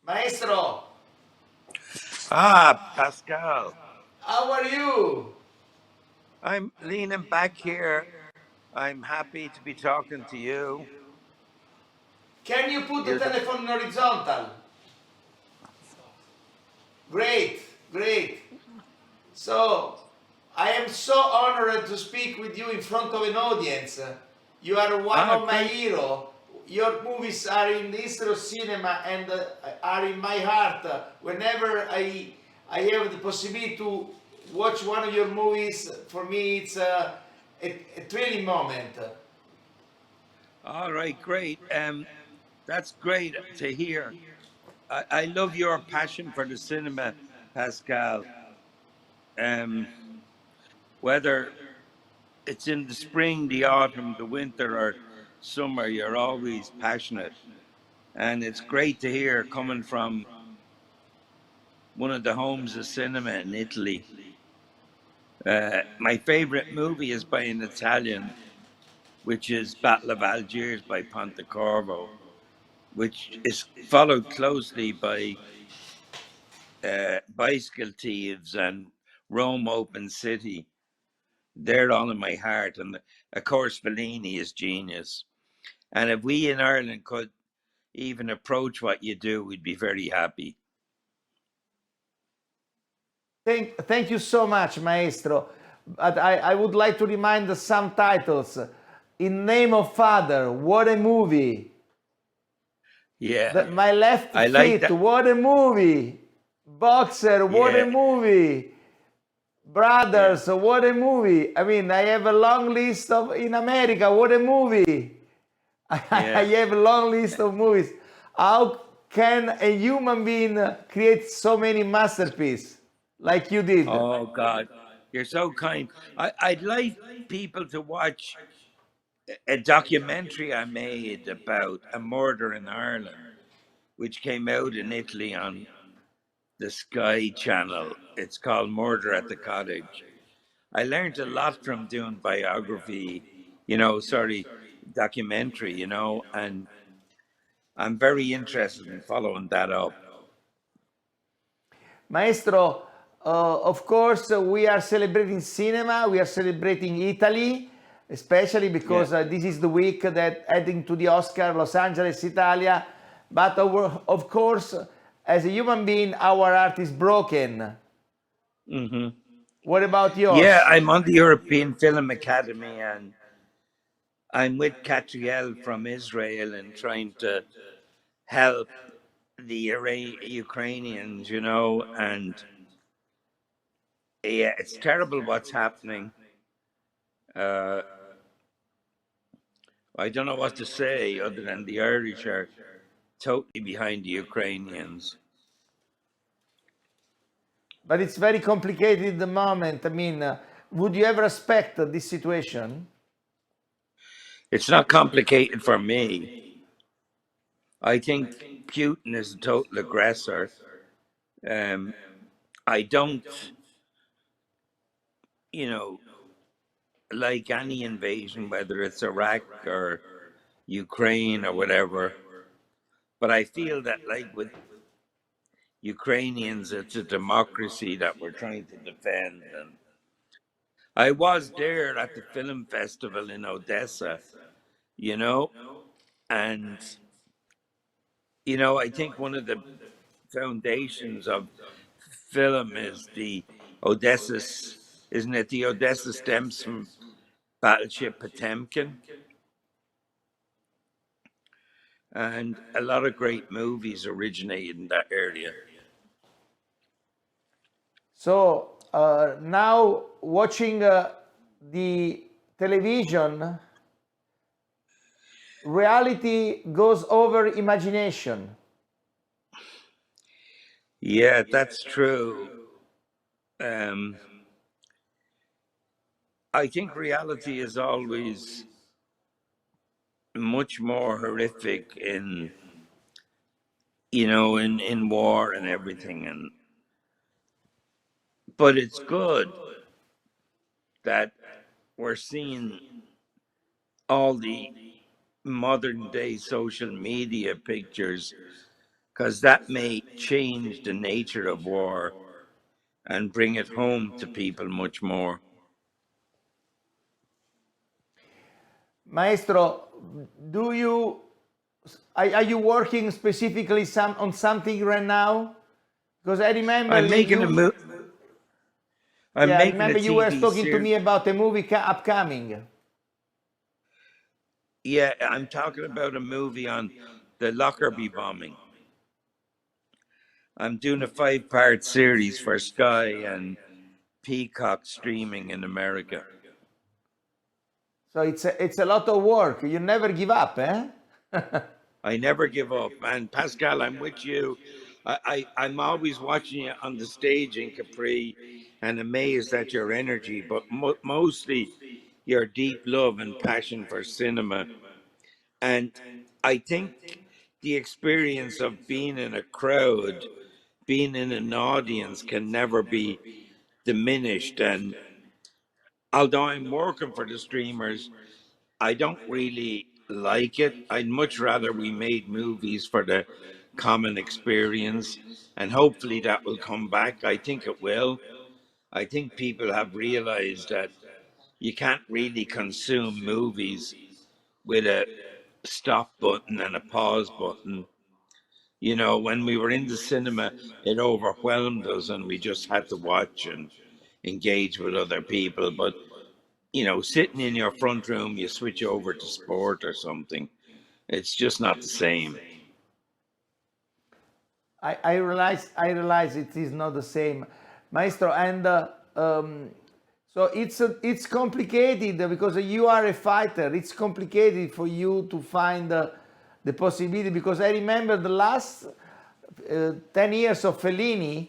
Maestro, Ah, Pascal, how are you? I'm leaning back here. I'm happy to be talking to you. Can you put the You're the telephone in horizontal? Great, great. So, I am so honored to speak with you in front of an audience. You are one of my great. heroes. Your movies are in the history of cinema and are in my heart. Whenever I have the possibility to watch one of your movies, for me it's a thrilling moment. All right, great. That's great to hear. I love your passion for the cinema, Pascal. Um, whether it's in the spring, the autumn, the winter, or summer, you're always passionate, and it's great to hear coming from one of the homes of cinema in Italy. My favorite movie is by an Italian, which is Battle of Algiers by Pontecorvo, which is followed closely by Bicycle Thieves and Rome Open City. They're all in my heart. And of course, Fellini is genius. And if we in Ireland could even approach what you do, we'd be very happy. Thank you so much, Maestro. But I would like to remind some titles. In Name of Father, what a movie. Yeah, My Left I like Feet, that. what a movie. Boxer, what a Yeah, movie. yeah, Brothers, what a movie. I mean, I have a long list of, in America, what a movie. I yeah. have a long list of movies. How can a human being create so many masterpieces like you did? Oh, God. You're so kind. I'd like people to watch a documentary I made about a murder in Ireland, which came out in Italy on the Sky Channel. It's called Murder at the Cottage. I learned a lot from doing biography, documentary, and I'm very interested in following that up. Maestro, of course, we are celebrating cinema, we are celebrating Italy, especially Yeah. because this is the week that heading to the Oscar, Los Angeles, Italia. But of course, as a human being, our heart is broken. Hmm. What about Yeah, yours? I'm on the European Film Academy, and I'm with Catriel from Israel and trying to help the Ukrainians, and yeah, it's terrible what's happening. Uh, I don't know what to say other than the Irish are totally behind the Ukrainians. But it's very complicated at the moment. I mean, would you ever expect this situation? It's not complicated for me. I think Putin is a total aggressor. Um, I don't, you know, like any invasion, whether it's Iraq or Ukraine or whatever. But I feel that, like with Ukrainians, it's a democracy that we're trying to defend. And I was there at the film festival in Odessa, you know, and I think one of the foundations of film is the Odessa, isn't it? The Odessa stems from Battleship Potemkin, and a lot of great movies originate in that area. So now watching the television, reality goes over imagination. Yeah, that's true. Um, I think reality is always much more horrific in war and everything, but it's good that we're seeing all the modern day social media pictures because that may change the nature of war and bring it home to people much more. Maestro, do you are you working specifically on something right now? Because I remember I'm making a you, I'm yeah, I making a remember you were TV talking to series. me about a movie upcoming. Yeah, I'm talking about a movie on the Lockerbie bombing. I'm doing a 5-part series for Sky and Peacock streaming in America. So it's a lot of work. You never give up, eh? I never give up. And Pascal, I'm with you. I'm always watching you on the stage in Capri and amazed at your energy, but mostly your deep love and passion for cinema. And I think the experience of being in a crowd, being in an audience can never be diminished. And although I'm working for the streamers, I don't really like it. I'd much rather we made movies for the common experience, and hopefully that will come back. I think it will. I think people have realized that you can't really consume movies with a stop button and a pause button. You know, when we were in the cinema, it overwhelmed us and we just had to watch and engage with other people. But you know, sitting in your front room, you switch over to sport or something. It's just not the same. I realize it is not the same, Maestro, and so it's complicated because you are a fighter. It's complicated for you to find the possibility because I remember the last 10 years of Fellini.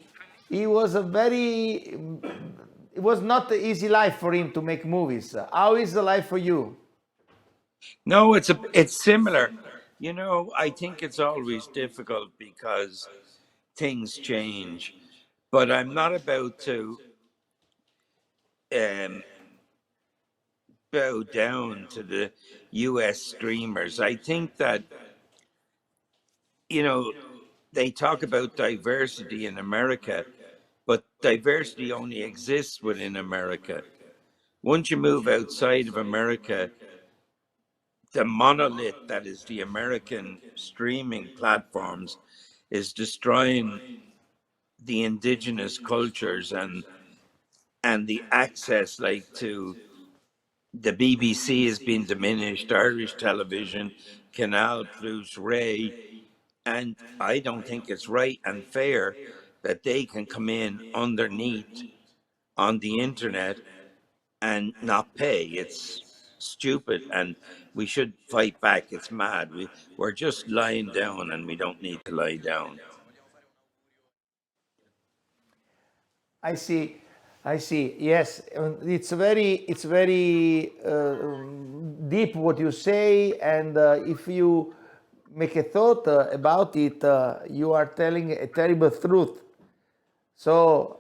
He was a very it was not an easy life for him to make movies. How is the life for you? No, it's similar. You know, I think it's always difficult because things change, but I'm not about to um, bow down to the US streamers. I think that, you know, they talk about diversity in America, but diversity only exists within America. Once you move outside of America, the monolith that is the American streaming platforms is destroying the indigenous cultures and the access like to the BBC has been diminished, Irish television, Canal Plus, Ray, and I don't think it's right and fair that they can come in underneath on the internet and not pay. It's stupid, and we should fight back. It's mad. We're just lying down, and we don't need to lie down. I see. I see. Yes, it's very deep what you say, and if you make a thought about it, you are telling a terrible truth. So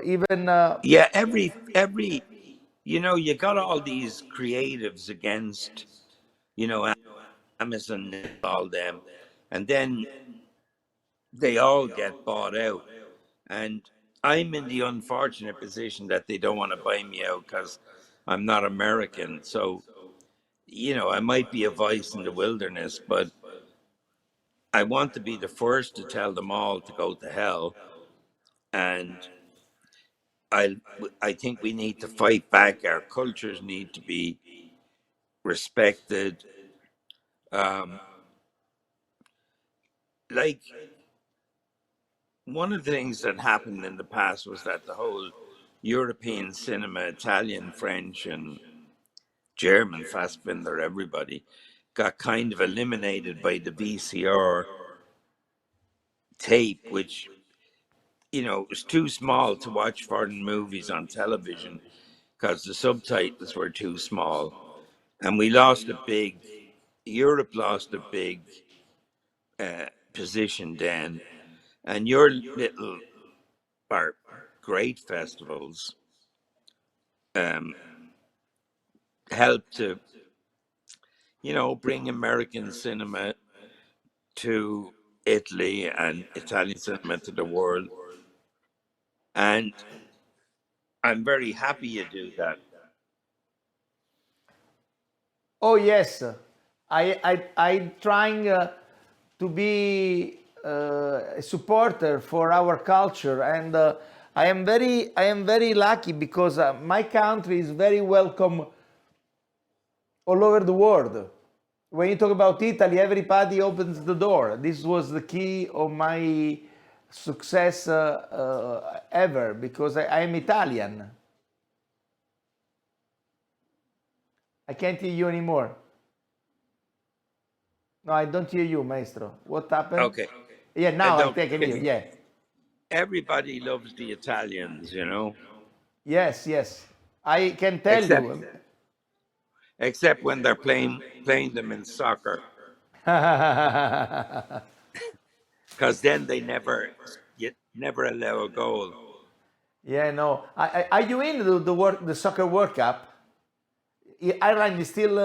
even Yeah, every you know, you got all these creatives against, you know, Amazon and all them, and then they all get bought out. And I'm in the unfortunate position that they don't want to buy me out because I'm not American. So, you know, I might be a voice in the wilderness, but I want to be the first to tell them all to go to hell. And I, I think we need to fight back. Our cultures need to be respected. Um, like one of the things that happened in the past was that the whole European cinema, Italian, French, and German, Fassbinder, everybody got kind of eliminated by the VCR tape, which, you know, it was too small to watch foreign movies on television because the subtitles were too small. And we lost a big, Europe lost a big position then. And your little, or great festivals um, helped to, you know, bring American cinema to Italy and Italian cinema to the world. And I'm very happy you do that. Oh yes, I trying to be a supporter for our culture, and I am very lucky because my country is very welcome all over the world. When you talk about Italy, everybody opens the door. This was the key of my success ever because I am Italian. I can't hear you anymore. No, I don't hear you, Maestro. What happened? Okay. Yeah, And now I no, can hear you. Yeah. everybody loves the Italians, you know, Yes, yes. I can tell except you. except when they're playing them in soccer, because then they never allow a goal. Yeah, no. Are you in the soccer World Cup? Ireland is still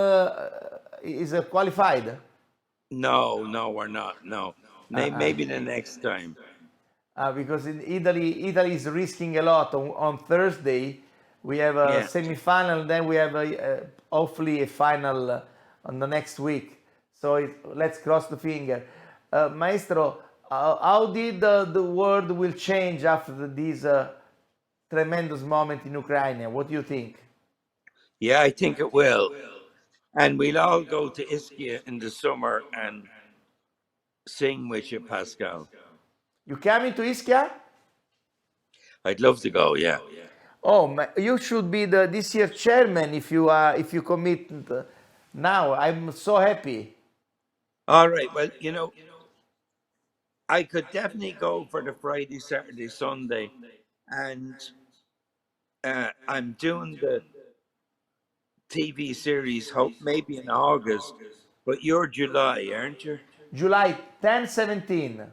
is qualified. No, no, we're not. No, Uh-uh. maybe the next time. Because in Italy is risking a lot. On Thursday, we have a Yeah, semi-final, then we have hopefully a final on the next week. So let's cross the finger. Maestro, how did the world will change after this tremendous moment in Ukraine? What do you think? yeah, I think it will. And we'll all go to Ischia in the summer and sing with you, Pascal. You coming to Ischia? I'd love to go. Yeah. Oh, you should be the this year chairman if you commit now. I'm so happy. All right. Well, you know, I could definitely go for the Friday, Saturday, Sunday, and I'm doing the TV series. Hope maybe in August, but you're July, aren't you? July 10, 17.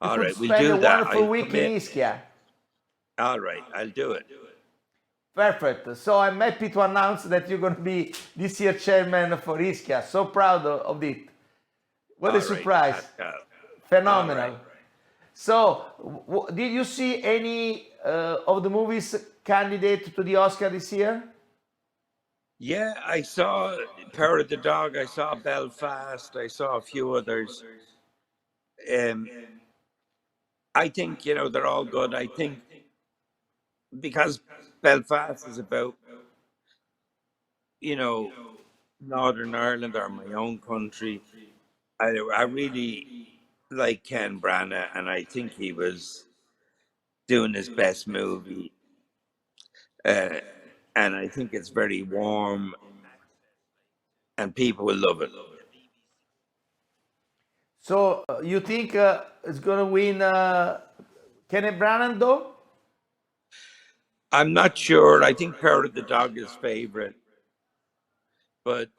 We All could right, we'll spend a do that. wonderful I'll week in commit. Ischia. All right, I'll do it. Perfect. So I'm happy to announce that you're going to be this year chairman for Ischia. So proud of it. What a All right, surprise. Pascal. All right. Phenomenal. So, did you see any of the movies candidate to the Oscar this year? Yeah, I saw Power of the Dog. I saw Belfast. I saw a few others. Um, I think they're all good. I think because Belfast is about you know Northern Ireland or my own country. I really like Ken Branagh, and I think he was doing his best movie. Uh, and I think it's very warm, and people will love it. So, you think it's going to win Kenneth Branagh though? I'm not sure. I think Power of the Dog is favorite, but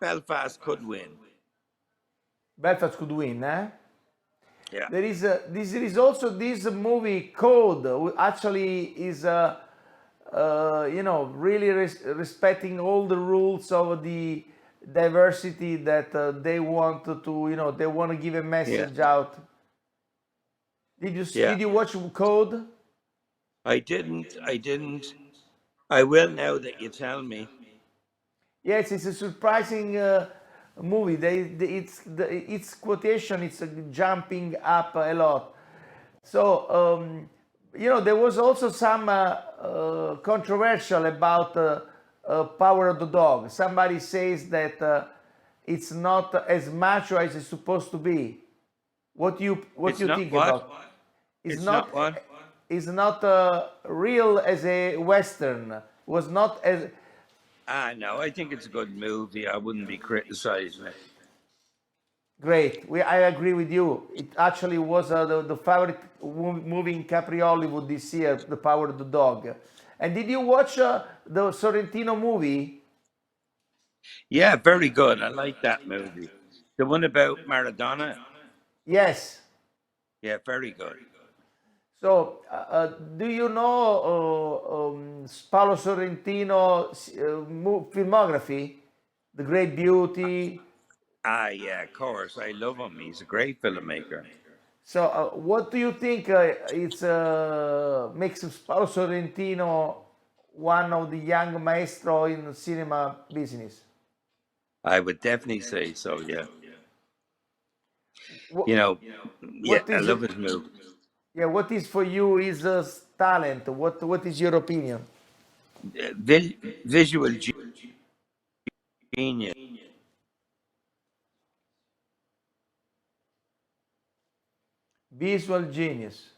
Belfast could win. Belfast could win, eh? Yeah, There is also this movie Code, actually is really respecting all the rules of the diversity that they want to they want to give a yeah, message out. yeah. Did you watch Code? I didn't. I didn't. I will now that you tell me. Yes, it's a surprising movie. Its quotation it's jumping up a lot. So, there was also some controversial about Power of the Dog. Somebody says that it's not as macho as it's supposed to be. What It's you not think what? about? It's It's not not what? it's not real as a western. Was not as No, I think it's a good movie. I wouldn't be criticizing it. great. I agree with you. It actually was the favorite movie in Capri Hollywood this year, The Power of the Dog. And did you watch the Sorrentino movie? Yeah, very good. I like that movie. The one about Maradona. Yes. Yeah, very good. So, do you know Paolo Sorrentino filmography? The Great Beauty. Ah, yeah, of course. I love him. He's a great filmmaker. So, what do you think it's makes Paolo Sorrentino one of the young maestro in cinema business? I would definitely say so, yeah. What, You know, yeah, what I is love his movie. yeah? What is for you is talent? What is your opinion? Visual genius. Visual genius.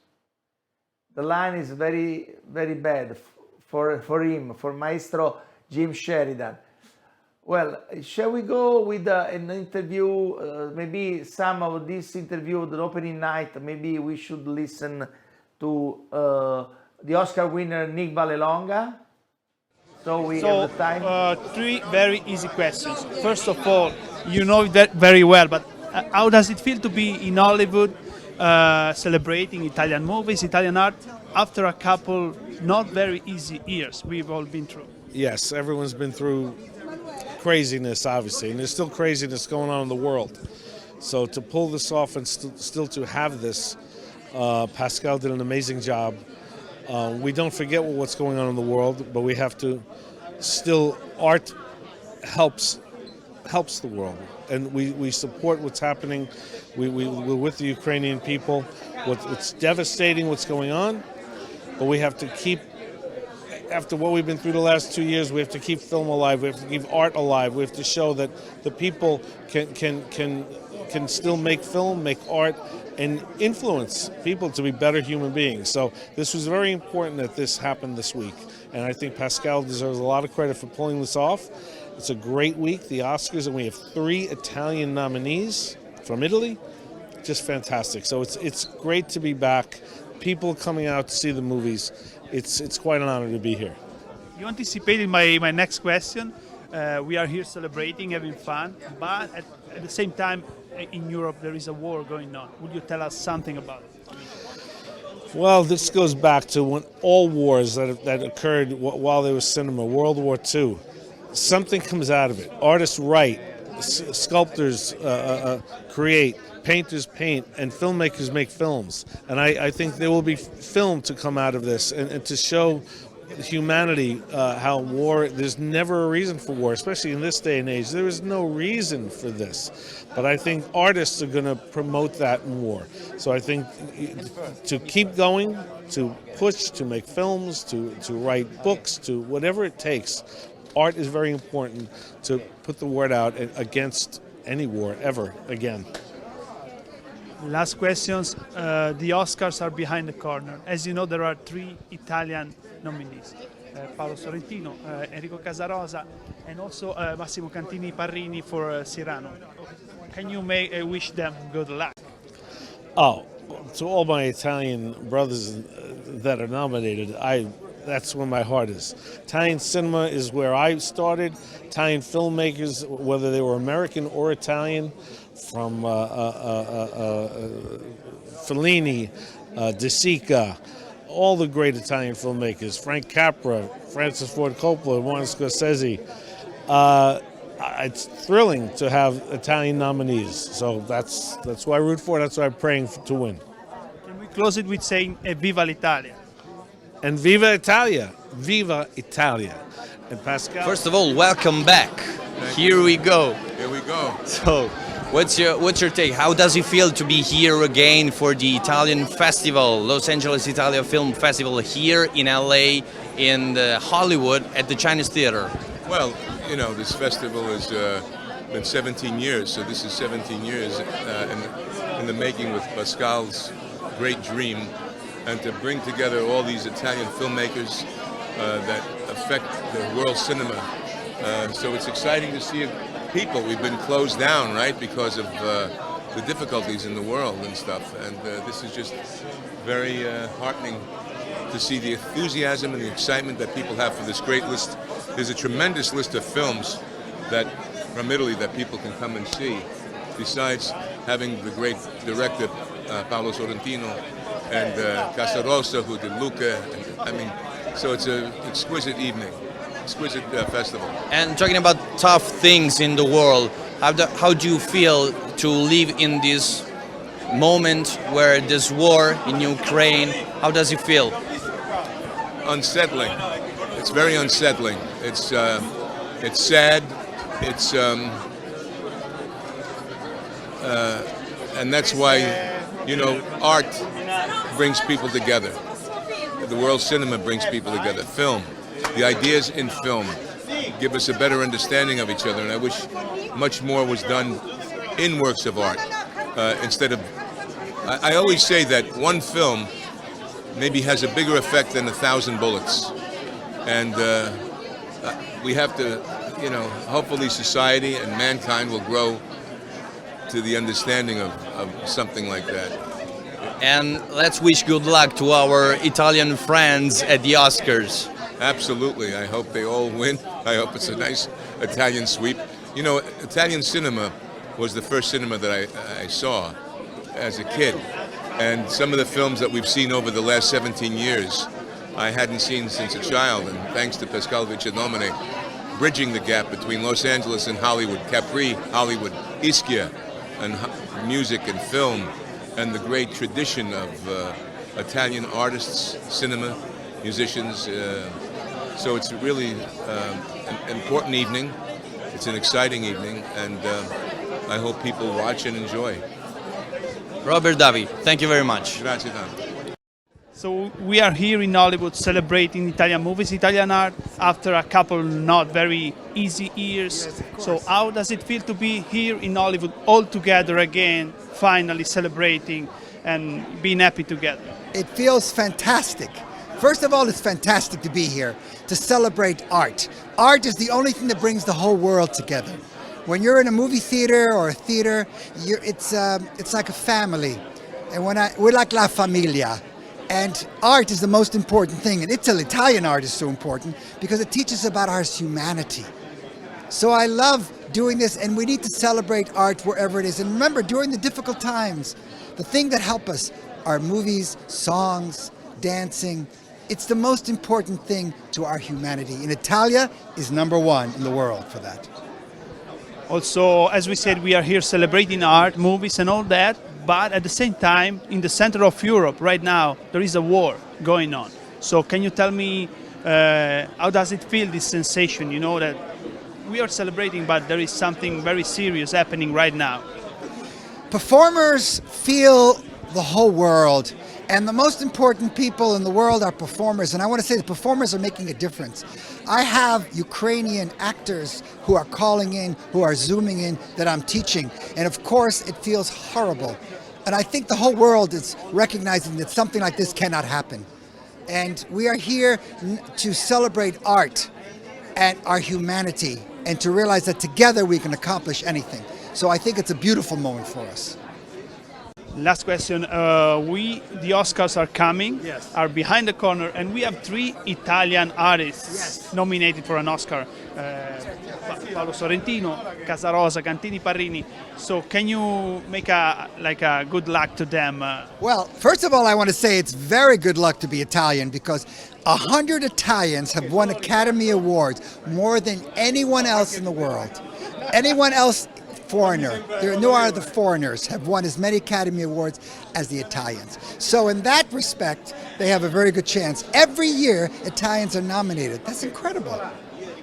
The line is very bad for him, for Maestro Jim Sheridan. Well, shall we go with an interview? Maybe some of this interview, the opening night, maybe we should listen to the Oscar winner Nick Vallelonga. So we have So, the time. three very easy questions. First of all, you know that very well, but how does it feel to be in Hollywood celebrating Italian movies, Italian art, after a couple not very easy years we've all been through? Yes, everyone's been through craziness, obviously, and there's still craziness going on in the world. So to pull this off and still to have this, Pascal did an amazing job. We don't forget what's going on in the world, but we have to still, art helps the world, and we support what's happening. We're with the Ukrainian people. It's devastating what's going on, but we have to keep, after what we've been through the last 2 years, we have to keep film alive. We have to keep art alive. We have to show that the people can still make film, make art, and influence people to be better human beings. So this was very important that this happened this week, and I think Pascal deserves a lot of credit for pulling this off. It's a great week, the Oscars, and we have 3 Italian nominees from Italy. Just fantastic. So it's great to be back. People coming out to see the movies. It's quite an honor to be here. You anticipated my next question. We are here celebrating, having fun, but at the same time, in Europe there is a war going on. Would you tell us something about it? Well, this goes back to when all wars that occurred while there was cinema, World War II. Something comes out of it. Artists write, sculptors create, painters paint, and filmmakers make films. And I think there will be film to come out of this and to show humanity how war, there's never a reason for war, especially in this day and age. There is no reason for this. But I think artists are going to promote that more. So I think to keep going, to push, to make films, to write books, to whatever it takes, art is very important to put the word out against any war ever again. Last questions. The Oscars are behind the corner. As you know, there are 3 Italian nominees. Paolo Sorrentino, Enrico Casarosa, and also Massimo Cantini Parrini for Cyrano. Can you wish them good luck? Oh, to all my Italian brothers that are nominated, that's where my heart is. Italian cinema is where I started. Italian filmmakers, whether they were American or Italian, from Fellini, De Sica, all the great Italian filmmakers, Frank Capra, Francis Ford Coppola, Martin Scorsese. It's thrilling to have Italian nominees. So that's why I root for. That's why I'm praying to win. Can we close it with saying Viva l'Italia? And Viva Italia! Viva Italia! And Pascal. First of all, welcome back. Here we go. Here we go. So, what's your take? How does it feel to be here again for the Italian festival, Los Angeles Italia Film Festival, here in LA, in Hollywood, at the Chinese Theater? Well, you know, this festival has been 17 years, so this is 17 years in the making with Pascal's great dream, and to bring together all these Italian filmmakers that affect the world cinema. So it's exciting to see people. We've been closed down, right, because of the difficulties in the world and stuff. And this is just very heartening to see the enthusiasm and the excitement that people have for this great list. There's a tremendous list of films that from Italy that people can come and see, besides having the great director Paolo Sorrentino and Casarosa, who did Luca. I mean, so it's an exquisite evening, exquisite festival. And talking about tough things in the world, How do you feel to live in this moment where there's war in Ukraine? How does it feel? Unsettling. It's very unsettling. It's sad. It's and that's why, you know, art brings people together. The world cinema brings people together. Film, the ideas in film give us a better understanding of each other, and I wish much more was done in works of art instead of. I always say that one film maybe has a bigger effect than 1,000 bullets, and we have to, you know, hopefully society and mankind will grow to the understanding of something like that. And let's wish good luck to our Italian friends at the Oscars. Absolutely. I hope they all win. I hope it's a nice Italian sweep. You know, Italian cinema was the first cinema that I saw as a kid. And some of the films that we've seen over the last 17 years, I hadn't seen since a child. And thanks to Pascal Vicedomine, bridging the gap between Los Angeles and Hollywood, Capri, Hollywood, Ischia, and music and film, and the great tradition of Italian artists, cinema, musicians. So it's really an important evening. It's an exciting evening, and I hope people watch and enjoy. Robert Davi, thank you very much. Grazie tanto. So we are here in Hollywood celebrating Italian movies, Italian art, after a couple not very easy years. Yes, so how does it feel to be here in Hollywood all together again, finally celebrating and being happy together? It feels fantastic. First of all, it's fantastic to be here to celebrate art. Art is the only thing that brings the whole world together. When you're in a movie theater or a theater, it's like a family, and we're like la familia. And art is the most important thing, and Italian art is so important because it teaches about our humanity. So I love doing this, and we need to celebrate art wherever it is. And remember, during the difficult times, the thing that help us are movies, songs, dancing. It's the most important thing to our humanity. And Italia is #1 in the world for that. Also, as we said, we are here celebrating art, movies and all that, but at the same time, in the center of Europe right now, there is a war going on. So can you tell me how does it feel, this sensation, you know, that we are celebrating, but there is something very serious happening right now? Performers feel the whole world, and the most important people in the world are performers, and I want to say the performers are making a difference. I have Ukrainian actors who are calling in, who are Zooming in, that I'm teaching, and of course it feels horrible. And I think the whole world is recognizing that something like this cannot happen. And we are here to celebrate art and our humanity, and to realize that together we can accomplish anything. So I think it's a beautiful moment for us. Last question. The Oscars are coming, Yes. are behind the corner, and we have 3 Italian artists Yes. nominated for an Oscar. Paolo Sorrentino, Casarosa, Cantini, Parrini. So can you make a good luck to them? Well, first of all, I want to say it's very good luck to be Italian, because 100 Italians have won Academy Awards, more than anyone else in the world. Anyone else, foreigner, there are no other foreigners have won as many Academy Awards as the Italians. So in that respect, they have a very good chance. Every year, Italians are nominated. That's incredible.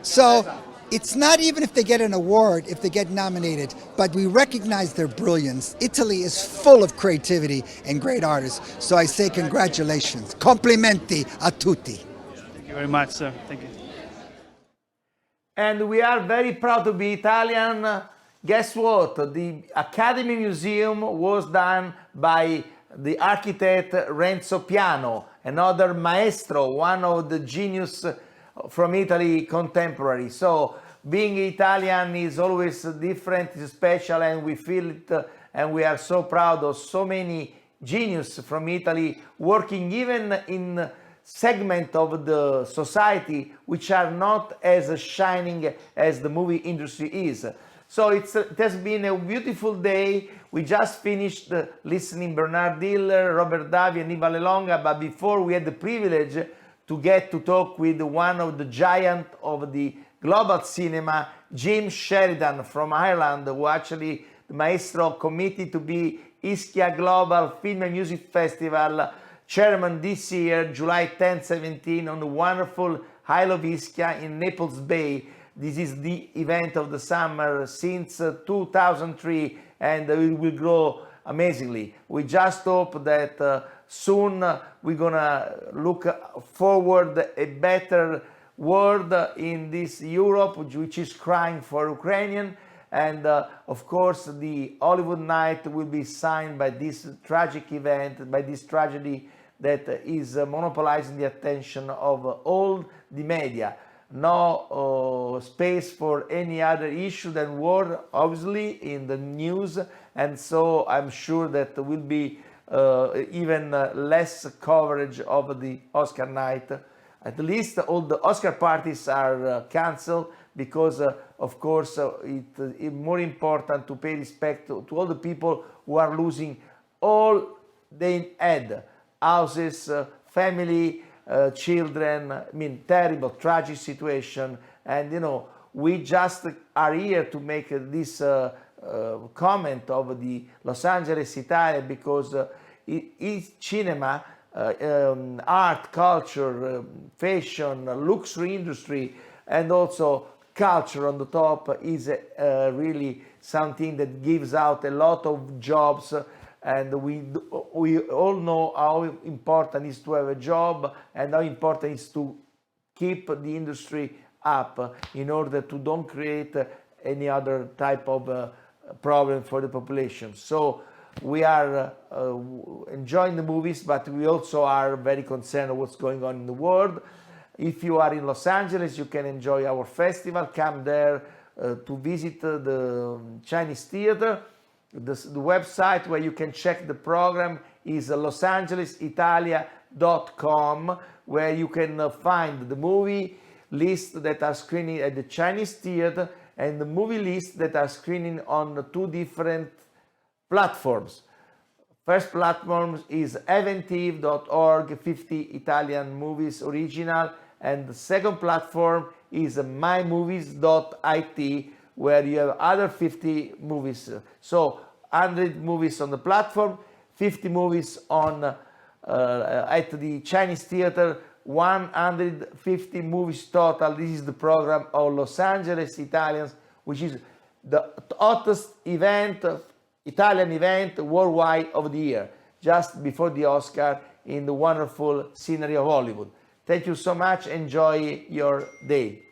So it's not even if they get an award, if they get nominated, but we recognize their brilliance. Italy is full of creativity and great artists. So I say congratulations. Complimenti a tutti. Thank you very much, sir. Thank you. And we are very proud to be Italian. Guess what? The Academy Museum was done by the architect Renzo Piano, another maestro, one of the genius from Italy contemporary. So being Italian is always different, it's special, and we feel it, and we are so proud of so many genius from Italy working even in segment of the society which are not as shining as the movie industry is. So it has been a beautiful day. We just finished listening Bernard Diller, Robert Davi and Iva Lelonga, but before we had the privilege to get to talk with one of the giants of the global cinema, Jim Sheridan from Ireland, who actually the maestro committed to be Ischia Global Film and Music Festival chairman this year, July 10-17, on the wonderful Isle of Ischia in Naples Bay. This is the event of the summer since 2003, and it will grow amazingly. We just hope that soon we're gonna look forward a better world in this Europe, which is crying for Ukrainian. And of course, the Hollywood night will be signed by this tragic event, by this tragedy that is monopolizing the attention of all the media. No space for any other issue than war, obviously, in the news. And so I'm sure that there will be even less coverage of the Oscar night. At least all the Oscar parties are cancelled because, of course, it's more important to pay respect to all the people who are losing all they had, houses, family, children. I mean, terrible, tragic situation. And, you know, we just are here to make this comment of the Los Angeles, Italia, because it's cinema, art, culture, fashion, luxury industry, and also culture on the top is really something that gives out a lot of jobs. And we all know how important it is to have a job and how important it is to keep the industry up in order to don't create any other type of problem for the population. So we are enjoying the movies, but we also are very concerned of what's going on in the world. If you are in Los Angeles, you can enjoy our festival. Come there to visit the Chinese Theater. The website where you can check the program is losangelesitalia.com, where you can find the movie list that are screening at the Chinese Theater and the movie list that are screening on 2 different platforms. First platform is eventive.org, 50 Italian movies original, and the second platform is mymovies.it, where you have other 50 movies. So 100 movies on the platform, 50 movies on at the Chinese Theater, 150 movies total. This is the program of Los Angeles Italians, which is the hottest event, Italian event worldwide of the year, just before the Oscar in the wonderful scenery of Hollywood. Thank you so much. Enjoy your day.